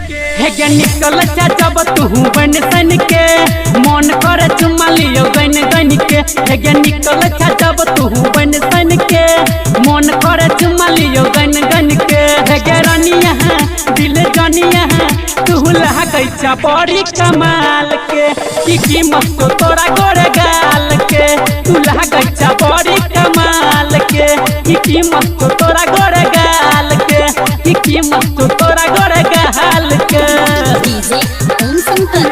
हे गे निकल जा जब तू बन सन के मन करे चुमा लियो गन गन के। हे गे निकल जा जब तू बन सन के मन करे चुमा लियो गन गन के। हे गे रानिया दिल जानिया तू लगैछा बड़ी कमाल के की मस्त तोरा गोरे गाल के। तू लगैछा बड़ी कमाल के की मस्त तोरा गोरे गाल के की मस्त तोरा गोरे गाल के। डीजे ओम शंकर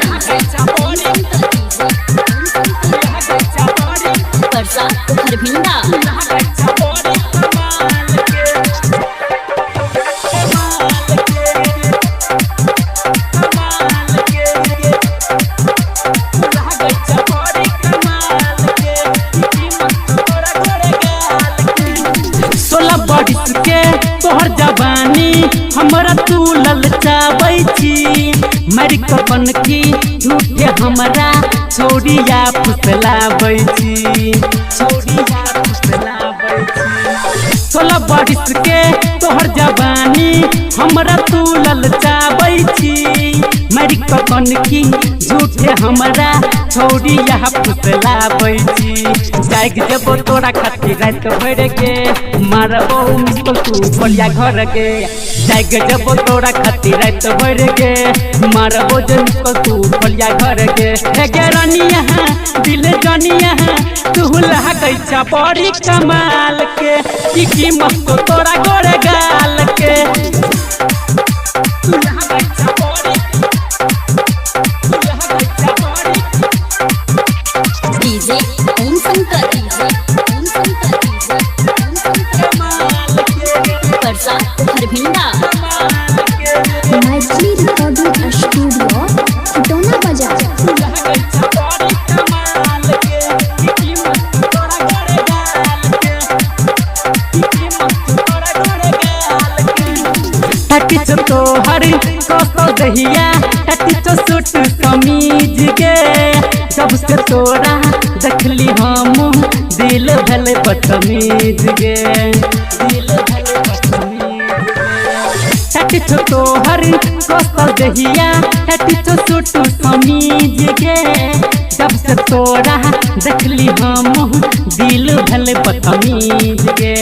परसा खरभिंडा के तोहर जवानी हमरा तू ललचाबै छी। मर कपन की झूठे हमरा छोड़िया फुसलाबै छी छोड़िया फुसलाबै छी। 16 बरिस के तोहर जवानी हमरा तू ललचाबै छी। मर कपन की झूठे हमरा छोड़िया फुसलाबै छी। जाग जब तोरा खातिर रात भर के मारबो मिसल तू बोलिया घर के। जाग जब तोरा खातिर रात भर के मारबो जे मिसल तू बोलिया घर के। हे गे रानिया दिल जानिया तू लगैछा बड़ी कमाल के की मस्त तोरा गोरे गाल के। तू लगैछा बड़ी डीजे ओम शंकर परसा खरभिंडा मैथिली रिकॉर्डिंग स्टूडियो खटौना बाजार। तोहर कसो दहिया टटी सूट समीज के। जब से तोरा देखली हम दिल भले बदतमीज गे दिल भले बदतमीज। टटी तोहर कसो दहिया टटी सूट समीज के। जब से तोरा देखली हम दिल भले बदतमीज गे।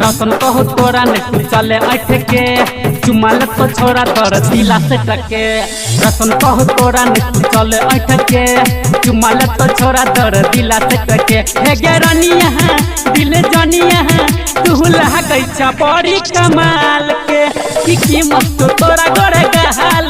रतन कहो तोरा नहीं चले ऐठ के चुमाल तो छोरा तोर दिला से टके। रतन कहो तोरा नहीं चले ऐठ के चुमाल तो छोरा तोर दिला से टके। हे गे रानिया दिल जानिया तू लगैछा बड़ी कमाल के की मस्त तोरा गोरे गाल